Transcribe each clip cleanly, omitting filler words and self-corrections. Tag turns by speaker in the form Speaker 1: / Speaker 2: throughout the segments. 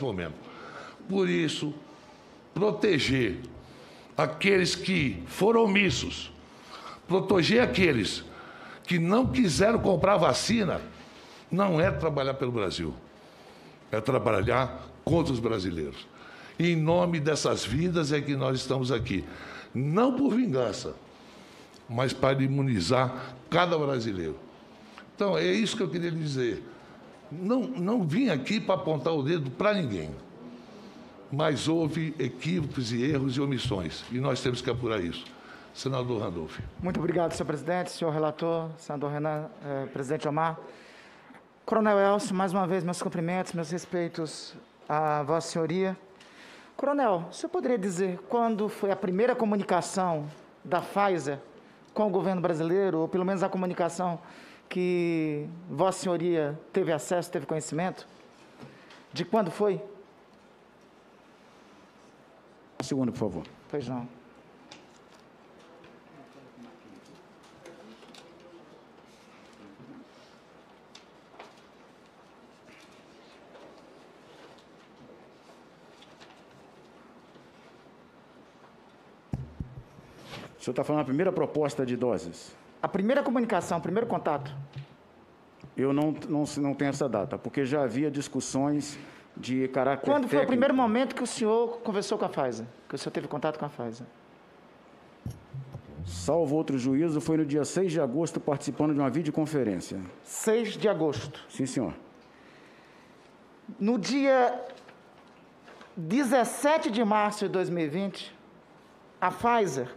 Speaker 1: momento. Por isso, proteger aqueles que foram omissos, proteger aqueles que não quiseram comprar vacina, não é trabalhar pelo Brasil, é trabalhar contra os brasileiros. E em nome dessas vidas é que nós estamos aqui, não por vingança, mas para imunizar cada brasileiro. Então, é isso que eu queria lhe dizer. Não vim aqui para apontar o dedo para ninguém, mas houve equívocos e erros e omissões, e nós temos que apurar isso. Senador Randolph.
Speaker 2: Muito obrigado, senhor presidente, senhor relator, senador Renan, presidente Omar. Coronel Elcio, mais uma vez, meus cumprimentos, meus respeitos à vossa senhoria. Coronel, o senhor poderia dizer quando foi a primeira comunicação da Pfizer com o governo brasileiro, ou pelo menos a comunicação que vossa senhoria teve acesso, teve conhecimento? De quando foi?
Speaker 3: Um segundo, por favor.
Speaker 2: Pois não.
Speaker 3: O senhor está falando da primeira proposta de doses?
Speaker 2: A primeira comunicação, o primeiro contato?
Speaker 3: Eu não tenho essa data, porque já havia discussões de caráter
Speaker 2: Quando foi
Speaker 3: técnico.
Speaker 2: o primeiro momento que o senhor conversou com a Pfizer? Que o senhor teve contato com a Pfizer?
Speaker 3: Salvo outro juízo, foi no dia 6 de agosto, participando de uma videoconferência.
Speaker 2: 6 de agosto.
Speaker 3: Sim, senhor.
Speaker 2: No dia 17 de março de 2020, a Pfizer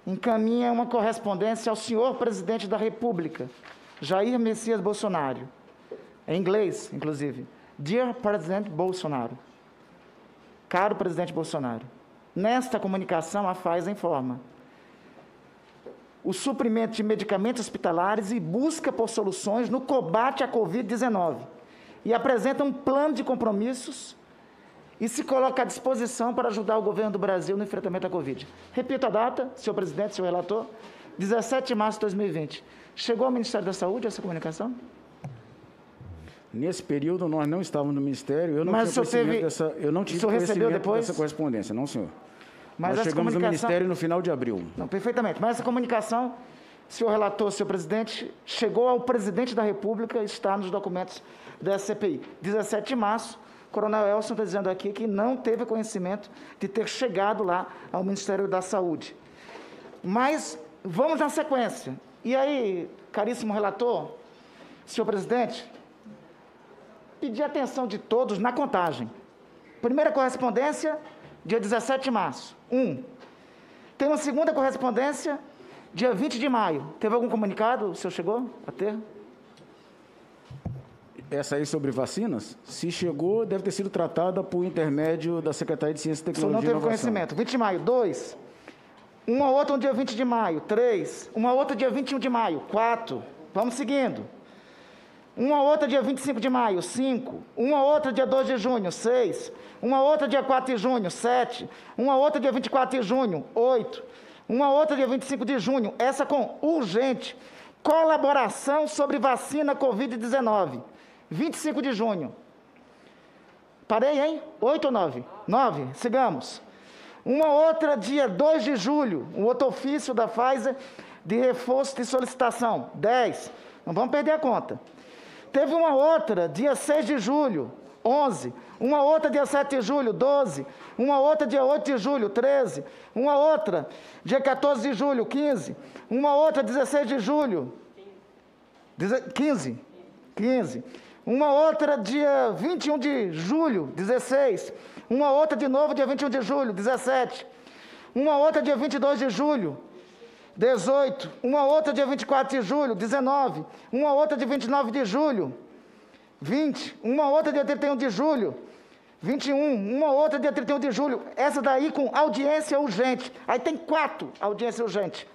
Speaker 2: encaminha uma correspondência ao senhor presidente da República, Jair Messias Bolsonaro, em inglês, inclusive. Dear President Bolsonaro. Caro presidente Bolsonaro. Nesta comunicação, a Pfizer informa o suprimento de medicamentos hospitalares e busca por soluções no combate à Covid-19 e apresenta um plano de compromissos e se coloca à disposição para ajudar o governo do Brasil no enfrentamento à Covid. Repito a data, senhor presidente, senhor relator, 17 de março de 2020. Chegou ao Ministério da Saúde essa comunicação?
Speaker 3: Nesse período, nós não estávamos no Ministério, eu não
Speaker 2: Mas
Speaker 3: tive conhecimento dessa
Speaker 2: depois?
Speaker 3: correspondência, não, senhor.
Speaker 2: Mas
Speaker 3: nós
Speaker 2: essa
Speaker 3: chegamos no Ministério no final de abril.
Speaker 2: Não, perfeitamente. Mas essa comunicação, senhor relator, senhor presidente, chegou ao presidente da República e está nos documentos da CPI. 17 de março, o coronel Elcio está dizendo aqui que não teve conhecimento de ter chegado lá ao Ministério da Saúde. Mas vamos na sequência. E aí, caríssimo relator, senhor presidente, pedir a atenção de todos na contagem. Primeira correspondência, dia 17 de março. Tem uma segunda correspondência, dia 20 de maio. Teve algum comunicado? O senhor chegou a ter?
Speaker 3: Essa aí sobre vacinas? Se chegou, deve ter sido tratada por intermédio da Secretaria de Ciência, Tecnologia e Inovação.
Speaker 2: O senhor não teve conhecimento. 20 de maio, 2. Uma outra no dia 20 de maio, 3. Uma outra dia 21 de maio, 4. Vamos seguindo. Uma outra dia 25 de maio, 5. Uma outra dia 2 de junho, 6. Uma outra dia 4 de junho, 7. Uma outra dia 24 de junho, 8. Uma outra dia 25 de junho, essa com urgente. Colaboração sobre vacina Covid-19. 25 de junho. Parei, hein? 8 ou 9? 9, sigamos. Uma outra dia 2 de julho, um outro ofício da Pfizer de reforço de solicitação. 10. Não vamos perder a conta. Teve uma outra, dia 6 de julho, 11. Uma outra, dia 7 de julho, 12. Uma outra, dia 8 de julho, 13. Uma outra, dia 14 de julho, 15. Uma outra, 16 de julho, 15. Uma outra, dia 21 de julho, 16. Uma outra, de novo, dia 21 de julho, 17. Uma outra, dia 22 de julho, 18, uma outra dia 24 de julho, 19, uma outra dia 29 de julho, 20, uma outra dia 31 de julho, 21, uma outra dia 31 de julho, essa daí com audiência urgente. Aí tem 4 audiências urgentes.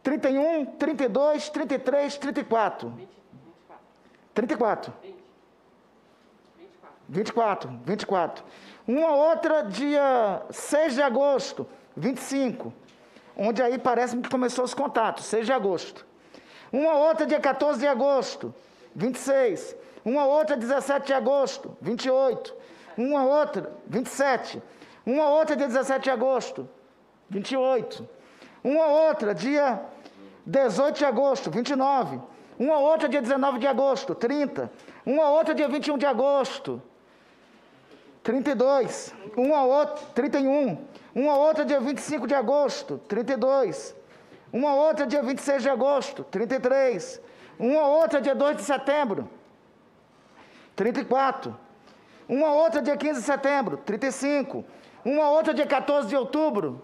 Speaker 2: 31, 32, 33, 34. 34. 24. Uma outra dia 6 de agosto, 25. Onde aí parece-me que começou os contatos, 6 de agosto. Uma outra dia 14 de agosto, 26. Uma outra 17 de agosto, 28. Uma outra, 27. Uma outra dia 17 de agosto, 28. Uma outra dia 18 de agosto, 29. Uma outra dia 19 de agosto, 30. Uma outra dia 21 de agosto, 32. Uma outra, 31. Uma outra dia 25 de agosto, 32. Uma outra dia 26 de agosto, 33. Uma outra dia 2 de setembro, 34. Uma outra dia 15 de setembro, 35. Uma outra dia 14 de outubro,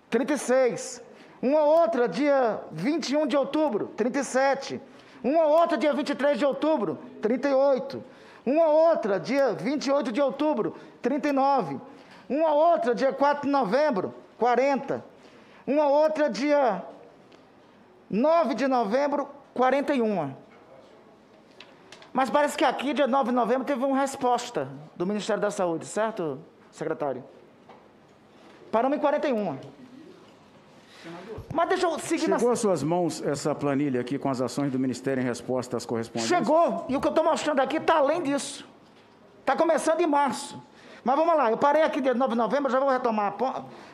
Speaker 2: 36. Uma outra dia 21 de outubro, 37. Uma outra dia 23 de outubro, 38. Uma outra dia 28 de outubro, 39. Uma outra dia 4 de novembro, 40. Uma outra dia 9 de novembro, 41. Mas parece que aqui, dia 9 de novembro, teve uma resposta do Ministério da Saúde, certo, secretário? Paramos em 41. Mas deixa eu seguir.
Speaker 3: Chegou às suas mãos essa planilha aqui com as ações do Ministério em resposta às correspondências?
Speaker 2: Chegou, e o que eu estou mostrando aqui está além disso. Está começando em março. Mas vamos lá, eu parei aqui dia 9 de novembro, já vou retomar.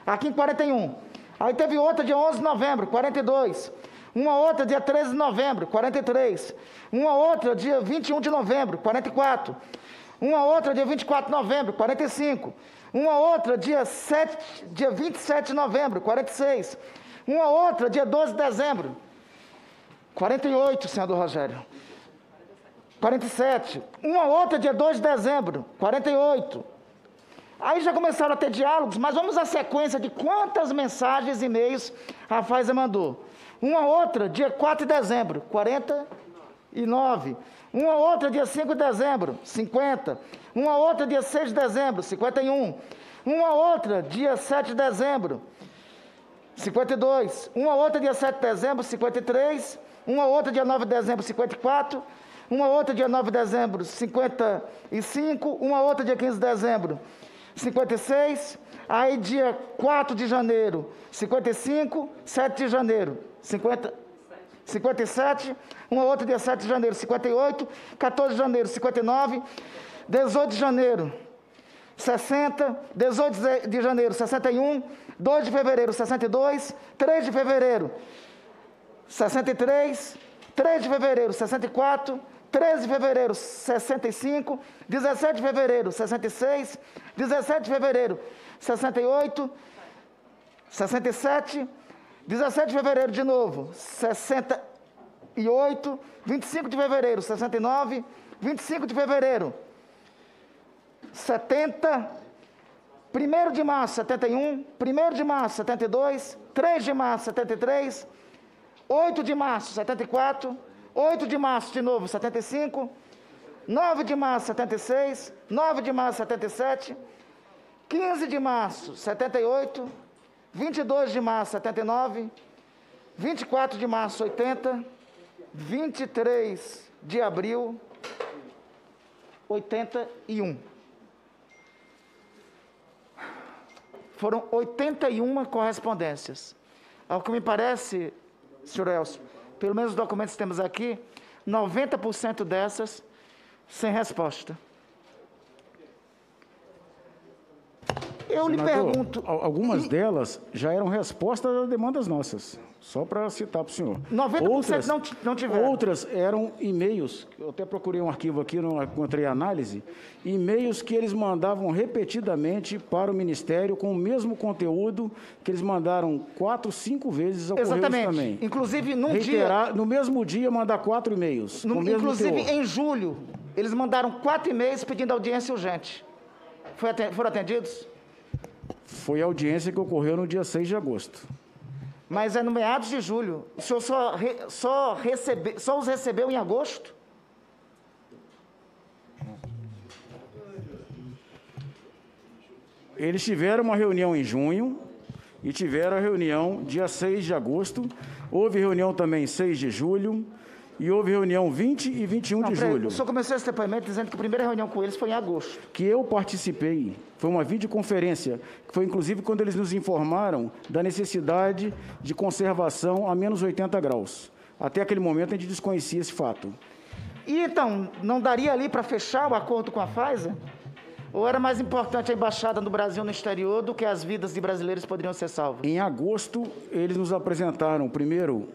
Speaker 2: Aqui em 41. Aí teve outra dia 11 de novembro, 42. Uma outra dia 13 de novembro, 43. Uma outra dia 21 de novembro, 44. Uma outra dia 24 de novembro, 45. Uma outra dia 27 de novembro, 46. Uma outra dia 12 de dezembro, 48, senador Rogério. 47. Uma outra dia 2 de dezembro, 48. Aí já começaram a ter diálogos, mas vamos à sequência de quantas mensagens e e-mails a Pfizer mandou. Uma outra dia 4 de dezembro, 49. Uma outra dia 5 de dezembro, 50. Uma outra dia 6 de dezembro, 51. Uma outra dia 7 de dezembro, 52. Uma outra dia 7 de dezembro, 53. Uma outra dia 9 de dezembro, 54. Uma outra dia 9 de dezembro, 55. Uma outra dia 15 de dezembro, 56. Aí dia 4 de janeiro, 55. 7 de janeiro, 57. Uma outra dia 7 de janeiro, 58. 14 de janeiro, 59. 18 de janeiro, 60. 18 de janeiro, 61. 2 de fevereiro, 62. 3 de fevereiro, 63. 3 de fevereiro, 64. 13 de fevereiro, 65. 17 de fevereiro, 66. 17 de fevereiro, 68. 67. 17 de fevereiro de novo, 68. 25 de fevereiro, 69. 25 de fevereiro, 70. 1º de março, 71. 1º de março, 72. 3 de março, 73. 8 de março, 74. 8 de março, de novo, 75. 9 de março, 76. 9 de março, 77. 15 de março, 78. 22 de março, 79. 24 de março, 80. 23 de abril, 81. Foram 81 correspondências. Ao que me parece, senhor Elcio, pelo menos os documentos que temos aqui, 90% dessas sem resposta. Eu lhe pergunto...
Speaker 3: Algumas delas já eram respostas a demandas nossas, só para citar para o senhor.
Speaker 2: 90%
Speaker 3: outras,
Speaker 2: não tiveram.
Speaker 3: Outras eram e-mails, eu até procurei um arquivo aqui, não encontrei análise, e-mails que eles mandavam repetidamente para o Ministério com o mesmo conteúdo que eles mandaram 4, 5 vezes ao Correio também.
Speaker 2: Exatamente. Inclusive,
Speaker 3: no mesmo dia, mandar 4 e-mails.
Speaker 2: Inclusive, em julho, eles mandaram 4 e-mails pedindo audiência urgente. Foram atendidos?
Speaker 3: Foi a audiência que ocorreu no dia 6 de agosto.
Speaker 2: Mas é no meados de julho. O senhor só os recebeu em agosto?
Speaker 3: Eles tiveram uma reunião em junho e tiveram a reunião dia 6 de agosto. Houve reunião também 6 de julho e houve reunião 20 e 21 de julho.
Speaker 2: O senhor começou esse depoimento dizendo que a primeira reunião com eles foi em agosto.
Speaker 3: Que eu participei, foi uma videoconferência, que foi inclusive quando eles nos informaram da necessidade de conservação a menos 80 graus. Até aquele momento a gente desconhecia esse fato.
Speaker 2: E então, não daria ali para fechar o acordo com a Pfizer? Ou era mais importante a embaixada no Brasil no exterior do que as vidas de brasileiros poderiam ser salvas?
Speaker 3: Em agosto, eles nos apresentaram, primeiro,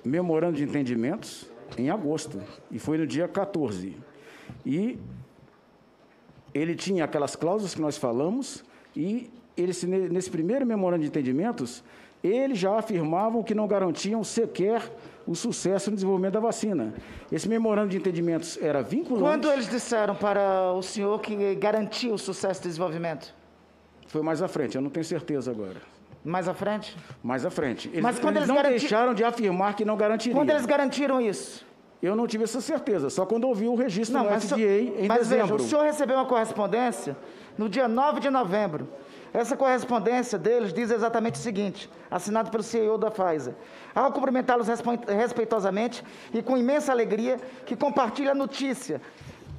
Speaker 3: memorando de entendimentos, em agosto, e foi no dia 14. E ele tinha aquelas cláusulas que nós falamos, e eles, nesse primeiro memorando de entendimentos, eles já afirmavam que não garantiam sequer o sucesso no desenvolvimento da vacina. Esse memorando de entendimentos era vinculante.
Speaker 2: Quando eles disseram para o senhor que garantia o sucesso do desenvolvimento?
Speaker 3: Foi mais à frente, eu não tenho certeza agora.
Speaker 2: Mais à frente?
Speaker 3: Mais à frente.
Speaker 2: Mas quando
Speaker 3: eles não deixaram de afirmar que não garantiriam.
Speaker 2: Quando eles garantiram isso?
Speaker 3: Eu não tive essa certeza, só quando ouvi o registro do FDA em
Speaker 2: mas
Speaker 3: dezembro.
Speaker 2: Veja, o senhor recebeu uma correspondência no dia 9 de novembro. Essa correspondência deles diz exatamente o seguinte, assinado pelo CEO da Pfizer. Ao cumprimentá-los respeitosamente e com imensa alegria, que compartilha a notícia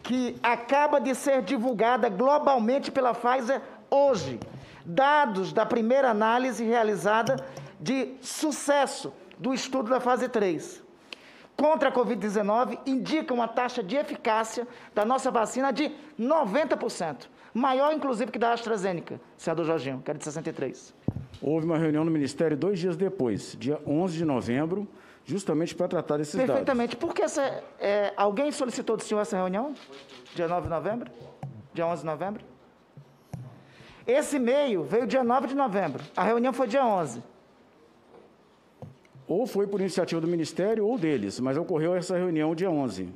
Speaker 2: que acaba de ser divulgada globalmente pela Pfizer hoje. Dados da primeira análise realizada de sucesso do estudo da fase 3 contra a Covid-19 indicam uma taxa de eficácia da nossa vacina de 90%. Maior, inclusive, que da AstraZeneca, senador Jorginho, que era de 63%.
Speaker 3: Houve uma reunião no Ministério 2 dias depois, dia 11 de novembro, justamente para tratar desses dados.
Speaker 2: Perfeitamente. Por que alguém solicitou do senhor essa reunião? Dia 9 de novembro? Dia 11 de novembro? Esse e-mail veio dia 9 de novembro. A reunião foi dia 11.
Speaker 3: Ou foi por iniciativa do Ministério ou deles, mas ocorreu essa reunião dia 11.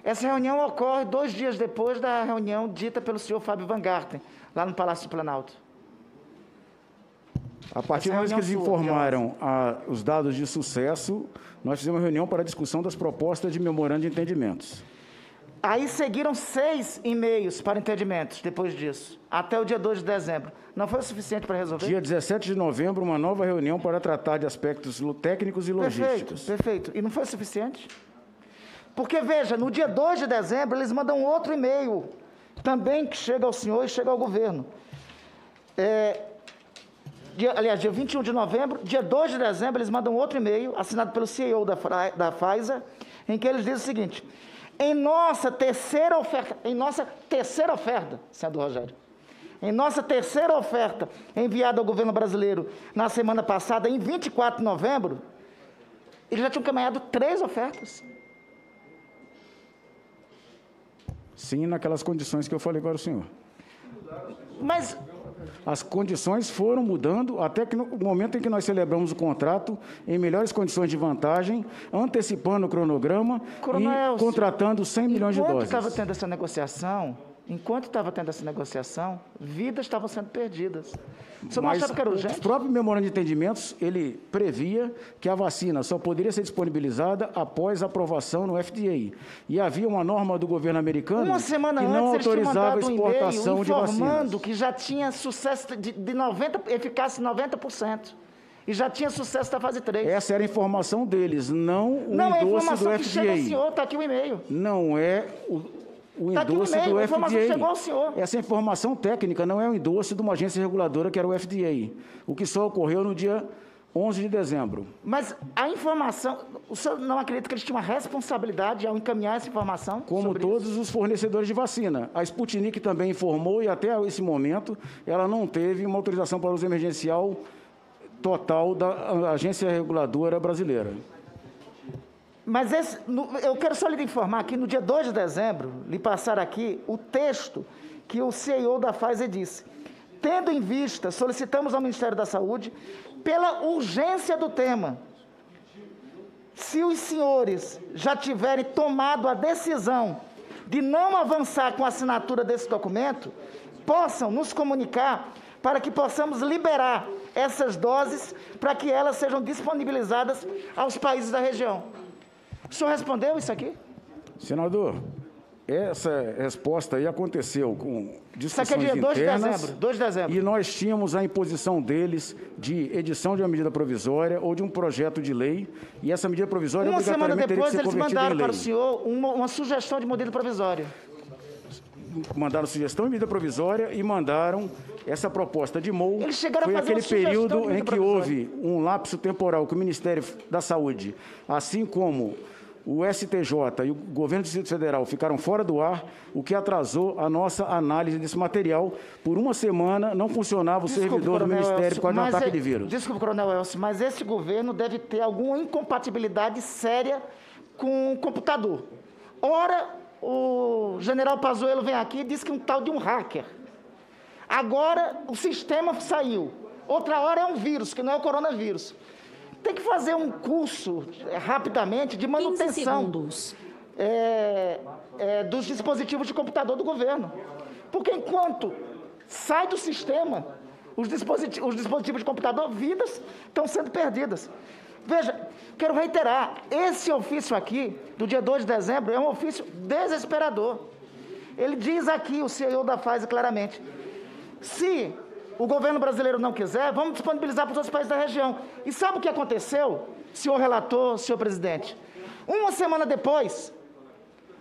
Speaker 2: Essa reunião ocorre 2 dias depois da reunião dita pelo senhor Fábio Van Garten, lá no Palácio do Planalto.
Speaker 3: A partir do momento que eles informaram os dados de sucesso, nós fizemos uma reunião para a discussão das propostas de memorando de entendimentos.
Speaker 2: Aí seguiram 6 e-mails para entendimentos depois disso, até o dia 2 de dezembro. Não foi o suficiente para resolver?
Speaker 3: Dia 17 de novembro, uma nova reunião para tratar de aspectos técnicos e logísticos.
Speaker 2: Perfeito. E não foi o suficiente? Porque, veja, no dia 2 de dezembro, eles mandam outro e-mail, também que chega ao senhor e chega ao governo. Dia 21 de novembro, dia 2 de dezembro, eles mandam outro e-mail, assinado pelo CEO da Pfizer, em que eles dizem o seguinte: em nossa terceira oferta, senador Rogério, em nossa terceira oferta enviada ao governo brasileiro na semana passada, em 24 de novembro, eles já tinham encaminhado 3 ofertas.
Speaker 3: Sim, naquelas condições que eu falei para o senhor.
Speaker 2: Mas
Speaker 3: as condições foram mudando até que no momento em que nós celebramos o contrato em melhores condições de vantagem, antecipando o cronograma e contratando 100 milhões de doses.
Speaker 2: Enquanto estava tendo essa negociação, vidas estavam sendo perdidas. O senhor não achava que era urgente?
Speaker 3: O próprio memorando de entendimentos, ele previa que a vacina só poderia ser disponibilizada após aprovação no FDA. E havia uma norma do governo americano que não autorizava a exportação de vacinas.
Speaker 2: Informando que já tinha sucesso eficácia de 90%. E já tinha sucesso da fase 3.
Speaker 3: Essa era a informação deles, não o endosso do FDA.
Speaker 2: Não, é a informação que chega ao senhor, está aqui o e-mail.
Speaker 3: Não é o endosso do FDA. A informação chegou ao senhor. Essa informação técnica não é o endosso de uma agência reguladora que era o FDA, o que só ocorreu no dia 11 de dezembro.
Speaker 2: Mas a informação, o senhor não acredita que eles tinham uma responsabilidade ao encaminhar essa informação?
Speaker 3: Como todos os fornecedores de vacina. A Sputnik também informou e até esse momento ela não teve uma autorização para uso emergencial total da agência reguladora brasileira.
Speaker 2: Mas eu quero só lhe informar que no dia 2 de dezembro, lhe passar aqui o texto que o CEO da Pfizer disse. Tendo em vista, solicitamos ao Ministério da Saúde, pela urgência do tema, se os senhores já tiverem tomado a decisão de não avançar com a assinatura desse documento, possam nos comunicar para que possamos liberar essas doses para que elas sejam disponibilizadas aos países da região. O senhor respondeu isso aqui?
Speaker 3: Senador, essa resposta aí aconteceu com discussões
Speaker 2: internas. Isso aqui é dia
Speaker 3: 2
Speaker 2: de dezembro.
Speaker 3: E nós tínhamos a imposição deles de edição de uma medida provisória ou de um projeto de lei, e essa medida provisória obrigatoriamente teria que ser convertida em lei.
Speaker 2: Uma semana depois, eles mandaram para o senhor uma sugestão de medida provisória.
Speaker 3: Mandaram sugestão de medida provisória e mandaram essa proposta de MOU.
Speaker 2: Eles chegaram
Speaker 3: Foi
Speaker 2: a fazer
Speaker 3: aquele período em que
Speaker 2: houve
Speaker 3: um lapso temporal que o Ministério da Saúde, assim como o STJ e o governo do Distrito Federal ficaram fora do ar, o que atrasou a nossa análise desse material. Por uma semana não funcionava o servidor do Ministério por causa de um ataque de vírus.
Speaker 2: Desculpe, Coronel Elcio, mas esse governo deve ter alguma incompatibilidade séria com o computador. Ora, o general Pazuello vem aqui e diz que um tal de um hacker. Agora, o sistema saiu. Outra hora é um vírus, que não é o coronavírus. Tem que fazer um curso, rapidamente, de manutenção dos dispositivos de computador do governo. Porque enquanto sai do sistema, os dispositivos de computador, vidas estão sendo perdidas. Veja, quero reiterar, esse ofício aqui, do dia 2 de dezembro, é um ofício desesperador. Ele diz aqui, o CEO da Pfizer, claramente, se o governo brasileiro não quiser, vamos disponibilizar para os outros países da região. E sabe o que aconteceu, senhor relator, senhor presidente? Uma semana depois,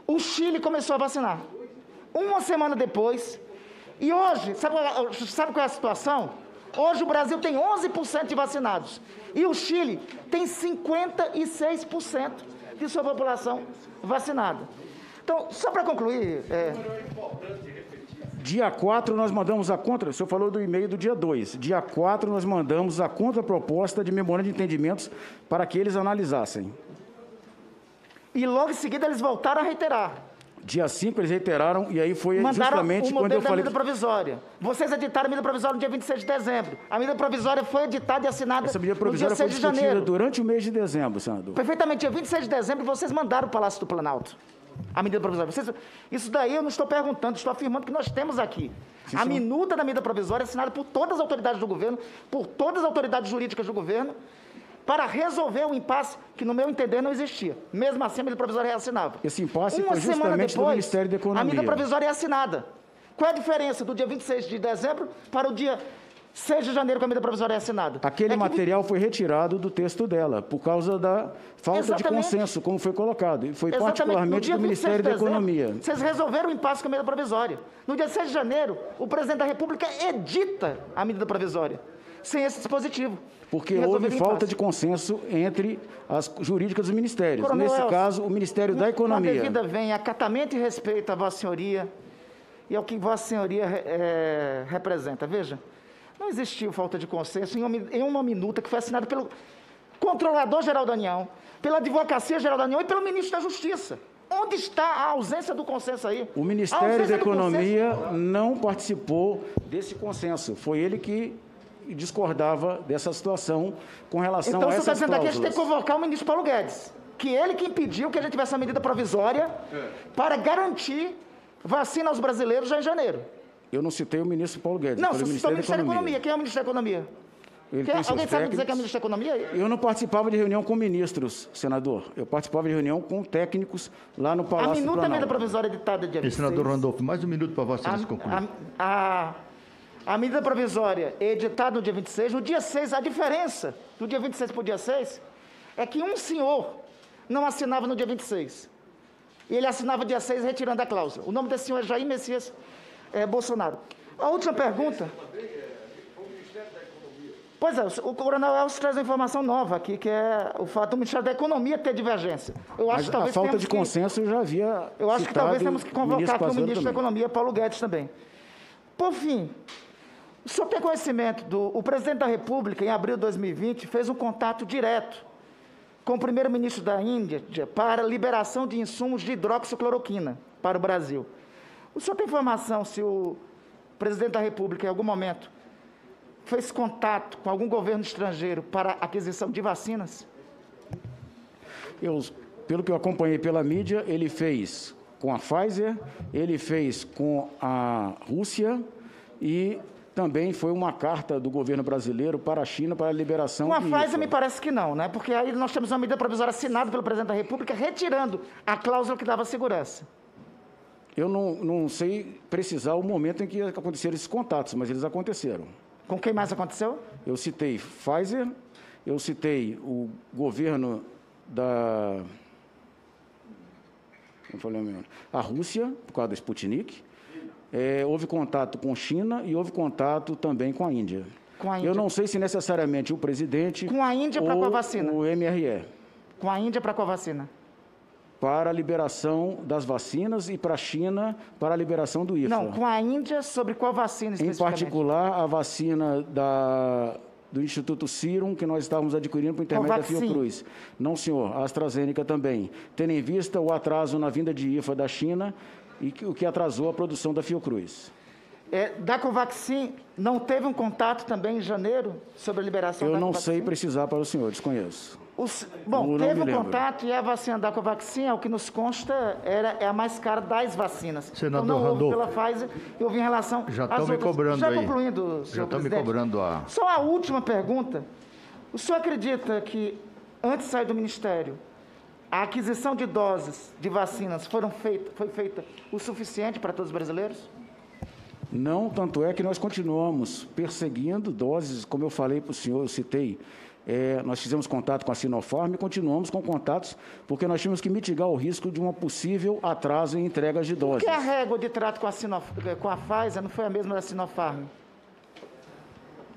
Speaker 2: o Chile começou a vacinar. Uma semana depois, e hoje, sabe qual é a situação? Hoje o Brasil tem 11% de vacinados e o Chile tem 56% de sua população vacinada. Então, só para concluir...
Speaker 3: Dia 4, nós mandamos a contra... O senhor falou do e-mail do dia 2. Dia 4, nós mandamos a contraproposta de memorando de entendimentos para que eles analisassem.
Speaker 2: E logo em seguida eles voltaram a reiterar.
Speaker 3: Dia 5, eles reiteraram, e aí foi justamente quando eu falei...
Speaker 2: Mandaram medida provisória. Vocês editaram a medida provisória no dia 26 de dezembro. A medida provisória foi editada e assinada no dia 6 de janeiro. Essa medida provisória foi discutida
Speaker 3: durante o mês de dezembro, senador.
Speaker 2: Perfeitamente. Dia 26 de dezembro, vocês mandaram o Palácio do Planalto a medida provisória. Isso daí eu não estou perguntando, estou afirmando que nós temos aqui.
Speaker 3: Sim,
Speaker 2: a minuta da medida provisória é assinada por todas as autoridades do governo, por todas as autoridades jurídicas do governo, para resolver o impasse que, no meu entender, não existia. Mesmo assim, a medida provisória é assinada.
Speaker 3: Esse impasse foi justamente do Ministério da Economia.
Speaker 2: A medida provisória é assinada. Qual é a diferença do dia 26 de dezembro para o dia 6 de janeiro, que a medida provisória é assinada?
Speaker 3: Aquele material foi retirado do texto dela, por causa da falta de consenso, como foi colocado. E foi particularmente do Ministério da Economia.
Speaker 2: Vocês resolveram o impasse com a medida provisória. No dia 6 de janeiro, o presidente da República edita a medida provisória, sem esse dispositivo.
Speaker 3: Porque houve falta de consenso entre as jurídicas dos ministérios.
Speaker 2: Coronel
Speaker 3: Nesse
Speaker 2: Elcio,
Speaker 3: caso, o Ministério da Economia.
Speaker 2: Com a devida vem acatamento e respeito à Vossa Senhoria e ao que Vossa Senhoria representa. Veja, não existiu falta de consenso em uma minuta que foi assinada pelo Controlador-Geral da União, pela Advocacia-Geral da União e pelo Ministro da Justiça. Onde está a ausência do consenso aí?
Speaker 3: O Ministério da Economia não participou desse consenso. Foi ele que discordava dessa situação com relação a essas cláusulas. Então, você está dizendo aqui que a gente tem
Speaker 2: que convocar o ministro Paulo Guedes, que ele que impediu que a gente tivesse a medida provisória para garantir vacina aos brasileiros já em janeiro.
Speaker 3: Eu não citei o ministro Paulo Guedes.
Speaker 2: Não, você citou o Ministério da Economia. Quem é o ministro da Economia? Alguém sabe dizer que é o ministro da Economia?
Speaker 3: Eu não participava de reunião com ministros, senador. Eu participava de reunião com técnicos lá no Palácio do Planalto.
Speaker 2: A minuta da medida provisória editada dia 26.
Speaker 4: Senador Randolfo, mais um minuto para Vossa Excelência concluir.
Speaker 2: A medida provisória editada no dia 26, no dia 6, a diferença do dia 26 para o dia 6 é que um senhor não assinava no dia 26. E ele assinava dia 6 retirando a cláusula. O nome desse senhor é Jair Messias Bolsonaro. A última pergunta... Pois é, o Coronel Elcio traz uma informação nova aqui, que é o fato do Ministério da Economia ter divergência. Eu acho que talvez
Speaker 3: a falta de consenso eu já havia
Speaker 2: Eu acho que talvez temos que convocar aqui o Ministro da Economia, Paulo Guedes, também. Por fim, o senhor tem conhecimento o presidente da República, em abril de 2020, fez um contato direto com o primeiro-ministro da Índia para liberação de insumos de hidroxicloroquina para o Brasil. O senhor tem informação se o presidente da República, em algum momento, fez contato com algum governo estrangeiro para aquisição de vacinas?
Speaker 3: Pelo que eu acompanhei pela mídia, ele fez com a Pfizer, ele fez com a Rússia e também foi uma carta do governo brasileiro para a China para a liberação...
Speaker 2: Com a Pfizer me parece que não, né? Porque aí nós temos uma medida provisória assinada pelo presidente da República retirando a cláusula que dava segurança.
Speaker 3: Eu não sei precisar o momento em que aconteceram esses contatos, mas eles aconteceram.
Speaker 2: Com quem mais aconteceu?
Speaker 3: Eu citei Pfizer, eu citei o governo da... a Rússia, por causa da Sputnik. Houve contato com China e houve contato também com a Índia. Eu não sei se necessariamente o presidente...
Speaker 2: Com a Índia para qual vacina?
Speaker 3: O MRE.
Speaker 2: Com a Índia para qual vacina?
Speaker 3: para a liberação das vacinas e para a China para a liberação do IFA.
Speaker 2: Não, com a Índia, sobre qual vacina
Speaker 3: especificamente? Em particular, a vacina do Instituto Serum, que nós estávamos adquirindo por intermédio da Fiocruz. Não, senhor, a AstraZeneca também. Tendo em vista o atraso na vinda de IFA da China e o que atrasou a produção da Fiocruz.
Speaker 2: Da Covaxin, não teve um contato também em janeiro sobre a liberação da Covaxin?
Speaker 3: Eu não sei precisar para o senhor, desconheço.
Speaker 2: Bom, teve um contato e a vacina da Covaxin, ao que nos consta, é a mais cara das vacinas.
Speaker 4: Senador
Speaker 2: então, não houve
Speaker 4: Randolfo.
Speaker 2: pela Pfizer, eu vi em relação
Speaker 4: já
Speaker 2: às outras.
Speaker 4: Me cobrando
Speaker 2: já
Speaker 4: aí.
Speaker 2: Concluindo, senhor
Speaker 4: Já estão me
Speaker 2: presidente.
Speaker 4: cobrando
Speaker 2: Só a última pergunta. O senhor acredita que, antes de sair do Ministério, a aquisição de doses de vacinas foi feita o suficiente para todos os brasileiros?
Speaker 3: Não, tanto é que nós continuamos perseguindo doses, como eu falei para o senhor, eu citei, nós fizemos contato com a Sinopharm e continuamos com contatos, porque nós tínhamos que mitigar o risco de um possível atraso em entregas de doses.
Speaker 2: Por que a régua de trato com a Pfizer não foi a mesma da Sinopharm?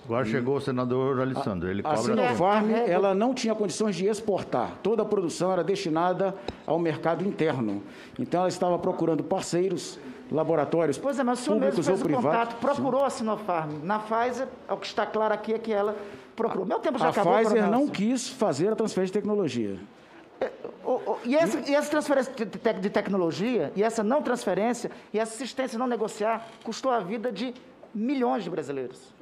Speaker 4: Agora chegou o senador Alessandro.
Speaker 3: A Sinopharm, ela não tinha condições de exportar. Toda a produção era destinada ao mercado interno. Então, ela estava procurando parceiros, laboratórios públicos ou privados. Pois é, mas o senhor mesmo fez o contato,
Speaker 2: procurou a Sinopharm. Na Pfizer, o que está claro aqui é que ela procurou. Meu tempo já acabou.
Speaker 3: A Pfizer não quis fazer a transferência de tecnologia.
Speaker 2: E essa transferência de tecnologia, e essa não transferência, e essa assistência não negociar, custou a vida de milhões de brasileiros.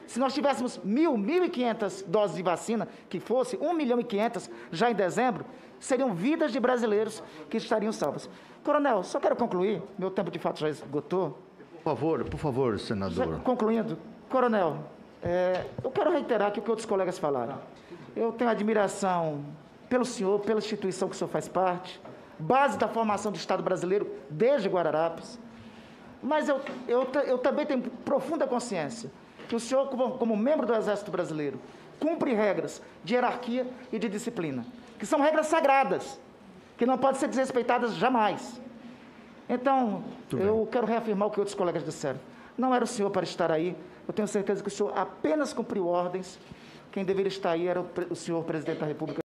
Speaker 2: Se nós tivéssemos 1.500 doses de vacina, que fosse 1.500.000 já em dezembro, seriam vidas de brasileiros que estariam salvas. Coronel, só quero concluir, meu tempo de fato já esgotou.
Speaker 4: Por favor, senador.
Speaker 2: Concluindo, coronel, eu quero reiterar aqui o que outros colegas falaram. Eu tenho admiração pelo senhor, pela instituição que o senhor faz parte, base da formação do Estado brasileiro desde Guararapes, mas eu também tenho profunda consciência que o senhor, como membro do Exército Brasileiro, cumpre regras de hierarquia e de disciplina, que são regras sagradas, que não podem ser desrespeitadas jamais. Então, eu quero reafirmar o que outros colegas disseram. Não era o senhor para estar aí, eu tenho certeza que o senhor apenas cumpriu ordens, quem deveria estar aí era o senhor presidente da República.